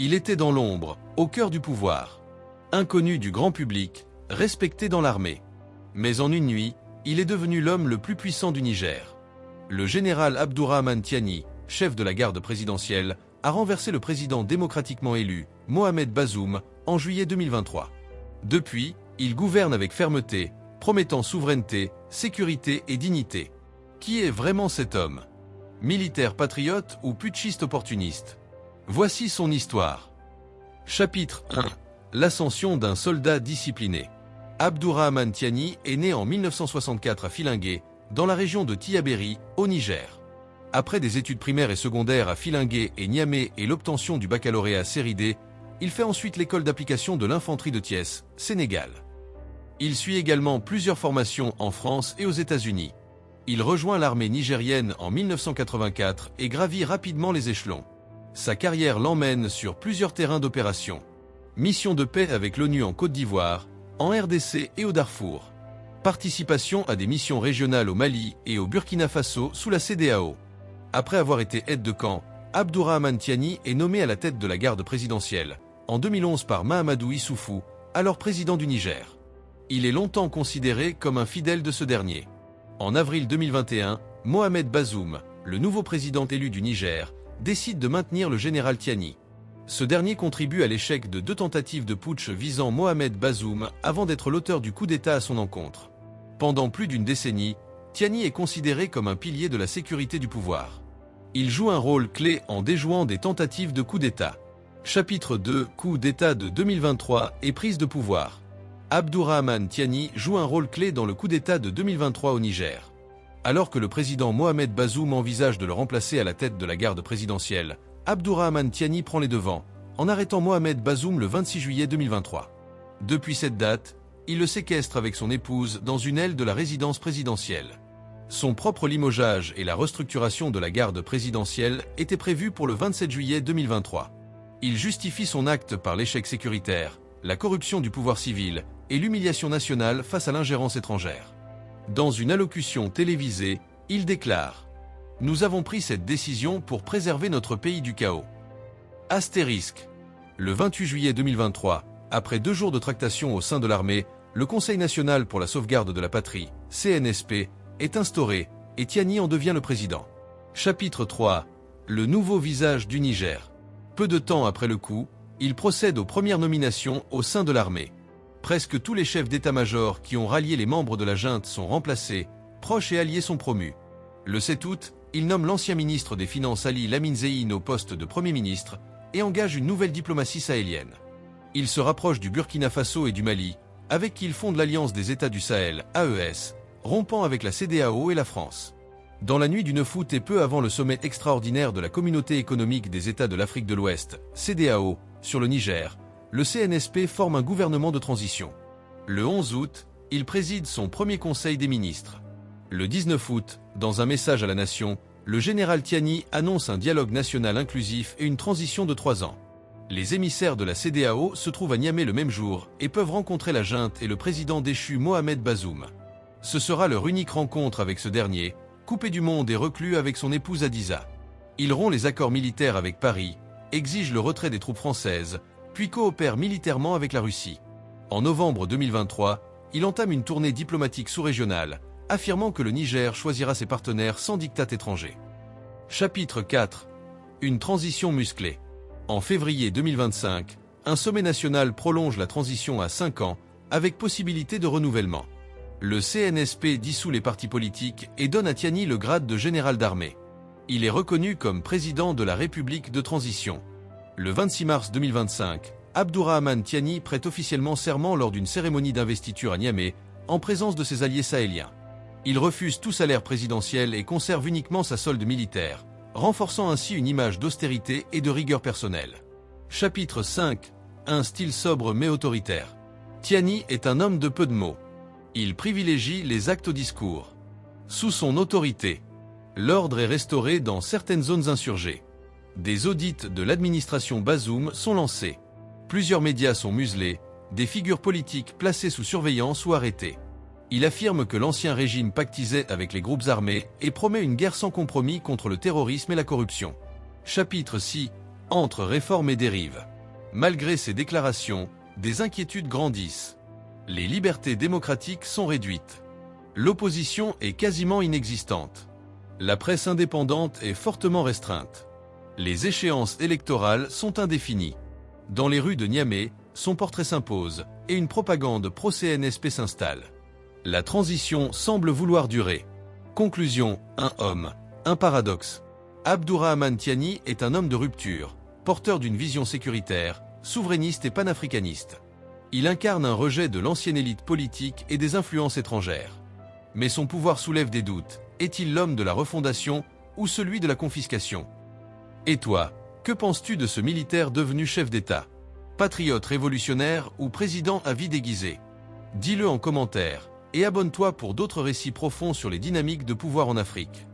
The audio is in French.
Il était dans l'ombre, au cœur du pouvoir. Inconnu du grand public, respecté dans l'armée. Mais en une nuit, il est devenu l'homme le plus puissant du Niger. Le général Abdourahmane Tiani, chef de la garde présidentielle, a renversé le président démocratiquement élu, Mohamed Bazoum, en juillet 2023. Depuis, il gouverne avec fermeté, promettant souveraineté, sécurité et dignité. Qui est vraiment cet homme? Militaire patriote ou putschiste opportuniste? Voici son histoire. Chapitre 1. L'ascension d'un soldat discipliné. Abdourahmane Tiani est né en 1964 à Filingué, dans la région de Tillabéri, au Niger. Après des études primaires et secondaires à Filingué et Niamey et l'obtention du baccalauréat série D, il fait ensuite l'école d'application de l'infanterie de Thiès, Sénégal. Il suit également plusieurs formations en France et aux États-Unis. Il rejoint l'armée nigérienne en 1984 et gravit rapidement les échelons. Sa carrière l'emmène sur plusieurs terrains d'opération. Mission de paix avec l'ONU en Côte d'Ivoire, en RDC et au Darfour. Participation à des missions régionales au Mali et au Burkina Faso sous la CEDEAO. Après avoir été aide de camp, Abdourahmane Tiani est nommé à la tête de la garde présidentielle, en 2011 par Mahamadou Issoufou, alors président du Niger. Il est longtemps considéré comme un fidèle de ce dernier. En avril 2021, Mohamed Bazoum, le nouveau président élu du Niger, décide de maintenir le général Tiani. Ce dernier contribue à l'échec de 2 tentatives de putsch visant Mohamed Bazoum avant d'être l'auteur du coup d'État à son encontre. Pendant plus d'une décennie, Tiani est considéré comme un pilier de la sécurité du pouvoir. Il joue un rôle clé en déjouant des tentatives de coup d'État. Chapitre 2. Coup d'État de 2023 et prise de pouvoir. Abdourahmane Tiani joue un rôle clé dans le coup d'État de 2023 au Niger. Alors que le président Mohamed Bazoum envisage de le remplacer à la tête de la garde présidentielle, Abdourahmane Tiani prend les devants, en arrêtant Mohamed Bazoum le 26 juillet 2023. Depuis cette date, il le séquestre avec son épouse dans une aile de la résidence présidentielle. Son propre limogeage et la restructuration de la garde présidentielle étaient prévus pour le 27 juillet 2023. Il justifie son acte par l'échec sécuritaire, la corruption du pouvoir civil et l'humiliation nationale face à l'ingérence étrangère. Dans une allocution télévisée, il déclare « Nous avons pris cette décision pour préserver notre pays du chaos. » Astérisque. Le 28 juillet 2023, après 2 jours de tractation au sein de l'armée, le Conseil national pour la sauvegarde de la patrie, CNSP, est instauré et Tiani en devient le président. Chapitre 3. Le nouveau visage du Niger. Peu de temps après le coup, il procède aux premières nominations au sein de l'armée. Presque tous les chefs d'état-major qui ont rallié les membres de la junte sont remplacés, proches et alliés sont promus. Le 7 août, il nomme l'ancien ministre des Finances Ali Lamine Zeine au poste de Premier ministre et engage une nouvelle diplomatie sahélienne. Il se rapproche du Burkina Faso et du Mali, avec qui il fonde l'Alliance des États du Sahel, AES, rompant avec la CEDEAO et la France. Dans la nuit du 9 août et peu avant le sommet extraordinaire de la Communauté économique des États de l'Afrique de l'Ouest, CEDEAO, sur le Niger, le CNSP forme un gouvernement de transition. Le 11 août, il préside son premier conseil des ministres. Le 19 août, dans un message à la nation, le général Tiani annonce un dialogue national inclusif et une transition de 3 ans. Les émissaires de la CEDEAO se trouvent à Niamey le même jour et peuvent rencontrer la junte et le président déchu Mohamed Bazoum. Ce sera leur unique rencontre avec ce dernier, coupé du monde et reclus avec son épouse Adiza. Il rompt les accords militaires avec Paris, exige le retrait des troupes françaises, puis coopère militairement avec la Russie. En novembre 2023, il entame une tournée diplomatique sous-régionale, affirmant que le Niger choisira ses partenaires sans diktat étranger. Chapitre 4. Une transition musclée. En février 2025, un sommet national prolonge la transition à 5 ans, avec possibilité de renouvellement. Le CNSP dissout les partis politiques et donne à Tiani le grade de général d'armée. Il est reconnu comme président de la République de transition. Le 26 mars 2025, Abdourahmane Tiani prête officiellement serment lors d'une cérémonie d'investiture à Niamey, en présence de ses alliés sahéliens. Il refuse tout salaire présidentiel et conserve uniquement sa solde militaire, renforçant ainsi une image d'austérité et de rigueur personnelle. Chapitre 5. Un style sobre mais autoritaire. Tiani est un homme de peu de mots. Il privilégie les actes au discours. Sous son autorité, l'ordre est restauré dans certaines zones insurgées. Des audits de l'administration Bazoum sont lancés. Plusieurs médias sont muselés, des figures politiques placées sous surveillance ou arrêtées. Il affirme que l'ancien régime pactisait avec les groupes armés et promet une guerre sans compromis contre le terrorisme et la corruption. Chapitre 6. Entre réforme et dérive. Malgré ces déclarations, des inquiétudes grandissent. Les libertés démocratiques sont réduites. L'opposition est quasiment inexistante. La presse indépendante est fortement restreinte. Les échéances électorales sont indéfinies. Dans les rues de Niamey, son portrait s'impose et une propagande pro-CNSP s'installe. La transition semble vouloir durer. Conclusion, un homme, un paradoxe. Abdourahmane Tiani est un homme de rupture, porteur d'une vision sécuritaire, souverainiste et panafricaniste. Il incarne un rejet de l'ancienne élite politique et des influences étrangères. Mais son pouvoir soulève des doutes. Est-il l'homme de la refondation ou celui de la confiscation? Et toi, que penses-tu de ce militaire devenu chef d'État? Patriote révolutionnaire ou président à vie déguisée? Dis-le en commentaire et abonne-toi pour d'autres récits profonds sur les dynamiques de pouvoir en Afrique.